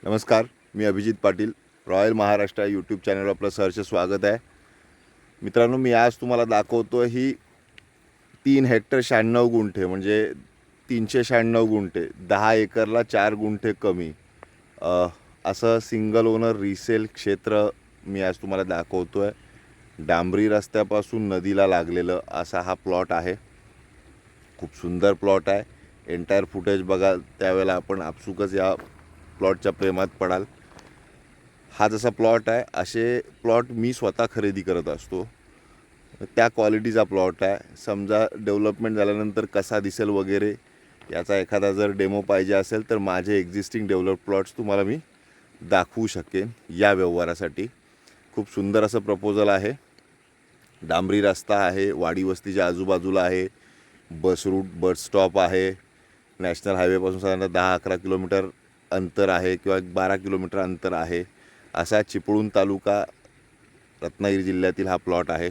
नमस्कार, मी Abhijit Patil. Royal Maharashtra YouTube चॅनलवर आपलं सहर्ष स्वागत आहे. मित्रांनो, मी आज तुम्हाला दाखवतो ही 3 हेक्टर 96 गुंठे म्हणजे 396 गुंठे, 10 एकरला 4 गुंठे कमी असं सिंगल ओनर रिसेल क्षेत्र मी आज तुम्हाला दाखवतो आहे. डांबरी रस्त्यापासून नदीला लागलेलं असा हा प्लॉट आहे. खूप सुंदर प्लॉट आहे. एंटायर फुटेज बघाल त्यावेळेला आपण आपसुकच या प्लॉटच्या प्रेमात पडाल. हा जसा प्लॉट आहे असे प्लॉट मी स्वतः खरेदी करत असतो. त्या क्वालिटीचा प्लॉट आहे. समजा डेव्हलपमेंट झाल्यानंतर कसा दिसेल वगैरे याचा एखादा जर डेमो पाहिजे असेल तर माझे एक्झिस्टिंग डेव्हलप प्लॉट्स तुम्हाला मी दाखवू शकेन या व्यवहारासाठी. खूप सुंदर असं प्रपोजल आहे. डांबरी रस्ता आहे, वाडी वस्तीच्या आजूबाजूला आहे, बस रूट बस स्टॉप आहे. नॅशनल हायवेपासून साधारणतः 10-11 किलोमीटर अंतर आहे किंवा 12 किलोमीटर अंतर आहे. असा चिपळूण तालुका रत्नागिरी जिल्ह्यातील हा प्लॉट आहे.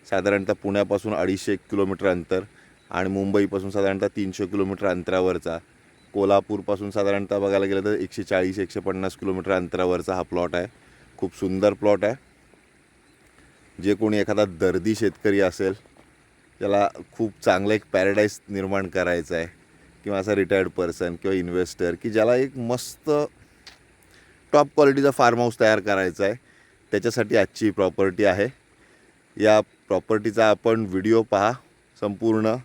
साधारणतः पुण्यापासून 250 किलोमीटर अंतर आणि मुंबईपासून साधारणतः 300 किलोमीटर अंतरावरचा, कोल्हापूरपासून साधारणतः बघायला गेलं तर 140-150 किलोमीटर अंतरावरचा हा प्लॉट आहे. खूप सुंदर प्लॉट आहे. जे कोणी एखादा दर्दी शेतकरी असेल त्याला खूप चांगलं एक पॅराडाईज निर्माण करायचं आहे किंवा असा रिटायर्ड पर्सन किंवा इन्व्हेस्टर की ज्याला एक मस्त टॉप क्वालिटीचा फार्म हाऊस तयार करायचा आहे, त्याच्यासाठी आजची प्रॉपर्टी आहे. या प्रॉपर्टीचा आपण व्हिडिओ पहा संपूर्ण.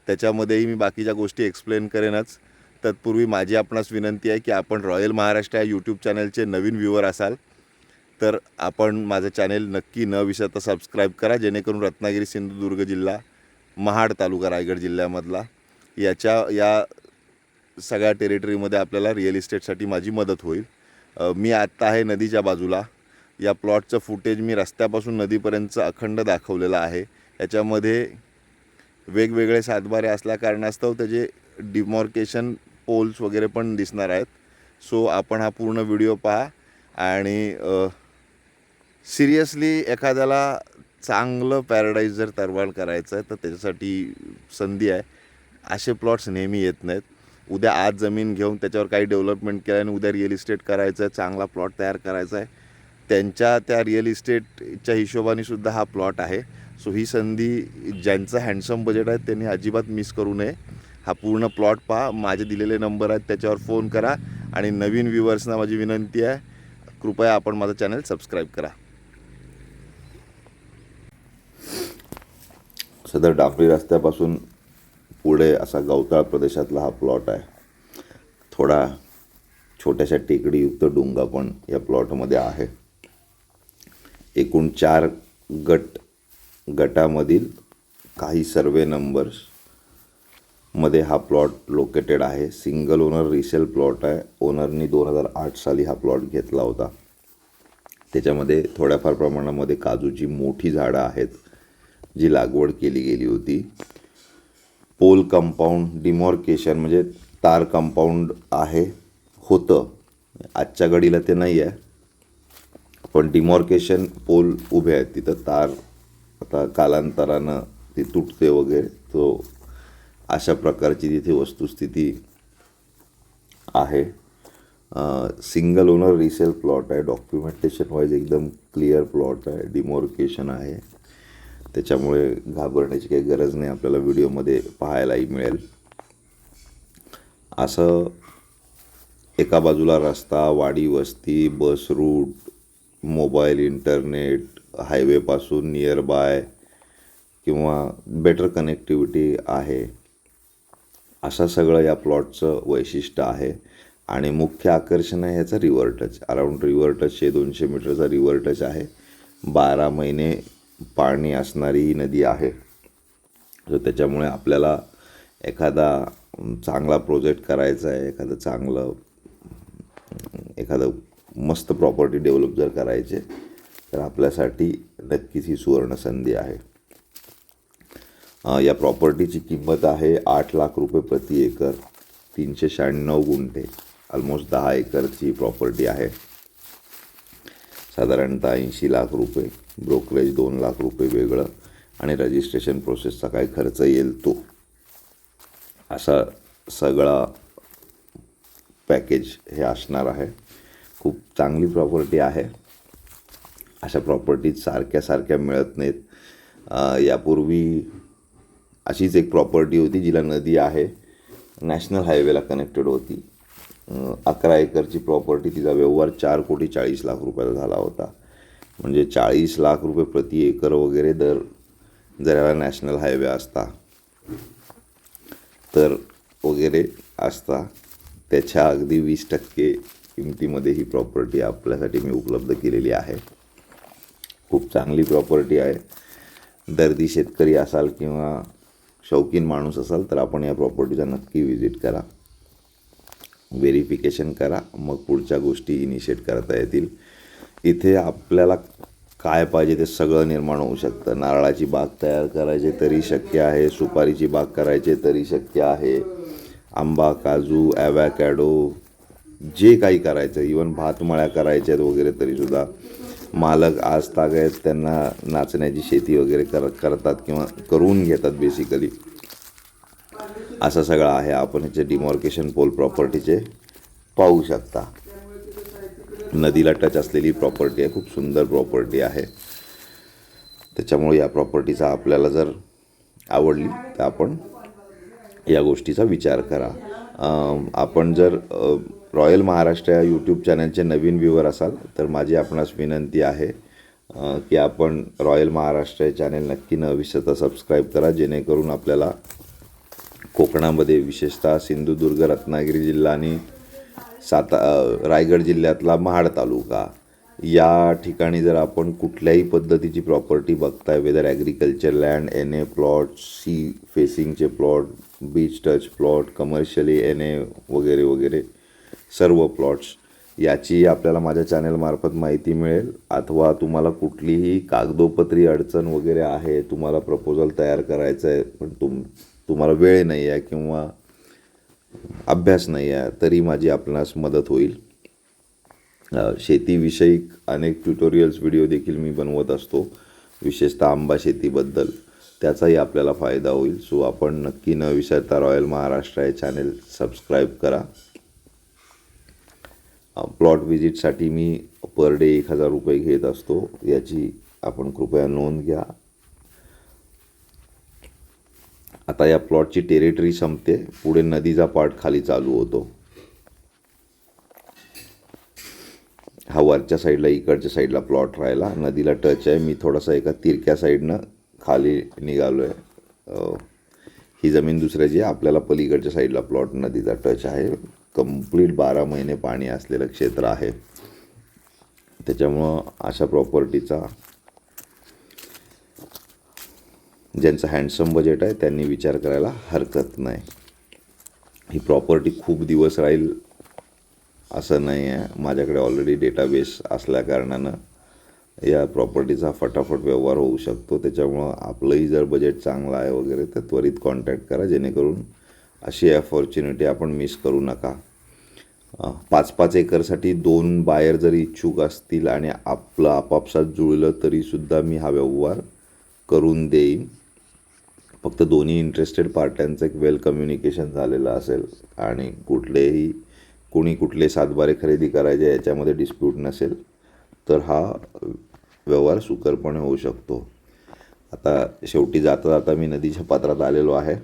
त्याच्यामध्येही मी बाकीच्या गोष्टी एक्सप्लेन करेनच. तत्पूर्वी माझी आपणास विनंती आहे की आपण रॉयल महाराष्ट्र या यूट्यूब चॅनलचे नवीन व्ह्यूवर असाल तर आपण माझं चॅनेल नक्की न विसरता सबस्क्राईब करा, जेणेकरून रत्नागिरी, सिंधुदुर्ग जिल्हा, महाड तालुका, रायगड जिल्ह्यामधला या सगळ्या टेरिटरीमध्ये आपल्याला रिअल इस्टेटसाठी माझी मदत होईल. मी आत्ता आहे नदीच्या बाजूला. या प्लॉटचं फुटेज मी रस्त्यापासून नदीपर्यंतचं अखंड दाखवलेलं आहे. याच्यामध्ये वेगवेगळे सातबारे असल्याकारणास्तव त्याचे डिमॉर्केशन पोल्स वगैरे पण दिसणार आहेत. सो आपण हा पूर्ण व्हिडिओ पहा आणि सिरियसली एखाद्याला चांगलं पॅराडाईज जर निर्माण करायचं आहे तर त्याच्यासाठी संधी आहे. असे प्लॉट्स नेहमी येत नाहीत. उद्या आज जमीन घेऊन त्याच्यावर काही डेव्हलपमेंट केलं आणि उद्या रिअल इस्टेट करायचं आहे, चांगला प्लॉट तयार करायचा आहे, त्यांच्या त्या रिअल इस्टेटच्या हिशोबाने सुद्धा हा प्लॉट आहे. सो ही संधी ज्यांचं हँडसम बजेट आहे त्यांनी अजिबात मिस करू नये. हा पूर्ण प्लॉट पहा. माझे दिलेले नंबर आहेत त्याच्यावर फोन करा आणि नवीन व्ह्यूवर्सना माझी विनंती आहे, कृपया आपण माझं चॅनल सबस्क्राईब करा. सदर डांबरी रस्त्यापासून पुढे असा गवताळ प्रदेशातला हा प्लॉट आहे. थोडा छोट्याशा टेकडीयुक्त डोंगा पण या प्लॉटमध्ये आहे. एकूण 4 गटामधील काही सर्वे नंबर्समध्ये हा प्लॉट लोकेटेड आहे. सिंगल ओनर रिसेल प्लॉट आहे. ओनरनी 2008 साली हा प्लॉट घेतला होता. त्याच्यामध्ये थोड्याफार प्रमाणामध्ये काजूची मोठी झाडं आहेत जी लागवड केली गेली होती. पोल कंपाऊंड डिमॉर्केशन म्हणजे तार कंपाऊंड होतं. आजच्या घडीला ते नाही आहे, पण डिमॉर्केशन पोल उभे आहेत तिथं. तार आता कालांतरानं ती तुटते वगैरे, तो अशा प्रकारची तिथे वस्तुस्थिती आहे. सिंगल ओनर रिसेल प्लॉट आहे. डॉक्युमेंटेशन वाईज एकदम क्लिअर प्लॉट आहे. डिमॉर्केशन आहे, त्याच्यामुळे घाबरण्याची काही गरज नाही. आपल्याला व्हिडिओमध्ये पाहायलाही मिळेल. असं एका बाजूला रस्ता, वाडी वस्ती, बस रूट, मोबाईल इंटरनेट, हायवेपासून नियर बाय किंवा बेटर कनेक्टिव्हिटी आहे. असं सगळं या प्लॉटचं वैशिष्ट्य आहे. आणि मुख्य आकर्षण आहे ह्याचा river touch. Around river touch 200 मीटरचा रिव्हर टच आहे. 12 महिने पाणी असणारी ही नदी आहे. तर त्याच्यामुळे आपल्याला एखादा चांगला प्रोजेक्ट करायचा आहे, एखादं मस्त प्रॉपर्टी डेव्हलप जर करायचे तर आपल्यासाठी नक्कीच ही सुवर्ण संधी आहे. या प्रॉपर्टीची किंमत आहे 8 लाख रुपये प्रति एकर. 396 गुंठे, ऑलमोस्ट 10 एकरची प्रॉपर्टी आहे. साधारणतः 80 लाख रुपये, ब्रोकरेज 2 लाख रुपये वेगळं आणि रजिस्ट्रेशन प्रोसेसचा काय खर्च येईल तो, असा सगळा पॅकेज हे असणार आहे. खूप चांगली प्रॉपर्टी आहे. अशा प्रॉपर्टीज सारख्या मिळत नाहीत. यापूर्वी अशीच एक प्रॉपर्टी होती जिला नदी आहे, नॅशनल हायवेला कनेक्टेड होती. 11 एकरची प्रॉपर्टी, तिचा व्यवहार 4,40,40,00,000 रुपयाला झाला होता. म्हणजे 40 लाख रुपये प्रति एकर वगैरे दर जर याला नॅशनल हायवे असता तर वगैरे असता, त्याच्या अगदी 20% किमतीमध्ये ही प्रॉपर्टी आपल्यासाठी मी उपलब्ध केलेली आहे. खूप चांगली प्रॉपर्टी आहे. दर्दी शेतकरी असाल किंवा शौकीन माणूस असाल तर आपण या प्रॉपर्टीचा नक्की व्हिजिट करा, व्हेरिफिकेशन करा, मग पुढच्या गोष्टी इनिशिएट करता येतील. इथे आपल्याला काय पाहिजे ते सगळं निर्माण होऊ शकतं. नारळाची बाग तयार करायची तरी शक्य आहे, सुपारीची बाग करायची तरी शक्य आहे, आंबा, काजू, ॲवॅकॅडो जे काही करायचं, इवन भातमळ्या करायच्या आहेत वगैरे तरीसुद्धा मालक आज तागायत त्यांना नाचण्याची शेती वगैरे करतात किंवा करून घेतात बेसिकली. असं सगळं आहे. आपण ह्याचे डिमॉर्केशन पोल प्रॉपर्टीचे पाहू शकता. नदीला टच असलेली प्रॉपर्टी आहे, खूप सुंदर प्रॉपर्टी आहे. त्याच्यामुळे या प्रॉपर्टीचा आपल्याला जर आवडली तर आपण या गोष्टीचा विचार करा. आपण जर रॉयल महाराष्ट्र या यूट्यूब चॅनलचे नवीन व्ह्यूवर असाल तर माझी आपणास विनंती आहे की आपण रॉयल महाराष्ट्र या चॅनल नक्की न विसरता सबस्क्राईब करा, जेणेकरून आपल्याला कोकणामध्ये विशेषतः सिंधुदुर्ग, रत्नागिरी जिल्हा आणि रायगड जिल्ह्यातला महाड तालुका या ठिकाणी जर आपण कुठल्याही पद्धतीची प्रॉपर्टी बघताय, whether agriculture land, NA plot, sea फेसिंगचे plot, beach touch plot, commercially NA वगैरे वगैरे सर्व प्लॉट्स, याची आपल्याला माझ्या चॅनलमार्फत माहिती मिळेल. अथवा तुम्हाला कुठलीही कागदोपत्री अडचण वगैरे आहे, तुम्हाला प्रपोजल तयार करायचं आहे पण तुम्हाला वेळ नाही आहे किंवा अभ्यास नाही आहे, तरी माझी आपणास मदत होईल. शेतीविषयी अनेक ट्युटोरियल्स व्हिडिओ देखील मी बनवत असतो, विशेषतः आंबा शेतीबद्दल, त्याचाही आपल्याला फायदा होईल. सो आपण नक्की न विसरता रॉयल महाराष्ट्र हे चॅनल सबस्क्राईब करा. प्लॉट व्हिजिटसाठी मी पर डे 1,000 रुपये घेत असतो, याची आपण कृपया नोंद घ्या. आता या प्लॉटची टेरिटरी संपते, पुढे नदीचा पार्ट खाली चालू होतो. हा वरच्या साईडला, इकडच्या साईडला प्लॉट राहिला, नदीला टच आहे. मी थोडासा एका तिरक्या साईडनं खाली निघालो आहे. ही जमीन दुसऱ्याची आहे, आपल्याला पलीकडच्या साईडला प्लॉट नदीचा टच आहे. कंप्लीट 12 महिने पाणी असलेलं क्षेत्र आहे. त्याच्यामुळं अशा प्रॉपर्टीचा ज्यांचं हँडसम बजेट आहे त्यांनी विचार करायला हरकत नाही. ही प्रॉपर्टी खूप दिवस राहील असं नाही आहे. माझ्याकडे ऑलरेडी डेटाबेस असल्याकारणानं या प्रॉपर्टीचा फटाफट व्यवहार होऊ शकतो. त्याच्यामुळं आपलंही जर बजेट चांगलं आहे वगैरे तर त्वरित कॉन्टॅक्ट करा, जेणेकरून अशी अपॉर्च्युनिटी आपण मिस करू नका. 5-5 एकरसाठी 2 बायर जरी इच्छुक असतील आणि आपलं आपापसात जुळलं तरीसुद्धा मी हा व्यवहार करून देईन. फक्त दोन्ही इंटरेस्टेड पार्ट्यांचं एक वेल कम्युनिकेशन झालेलं असेल आणि कुणी कुठले सातबारे खरेदी करायचे याच्यामध्ये डिस्प्यूट नसेल तर हा व्यवहार सुकरपणे होऊ शकतो. आता शेवटी जाता जाता मी नदीच्या पात्रात आलेलो आहे.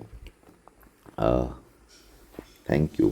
थँक्यू.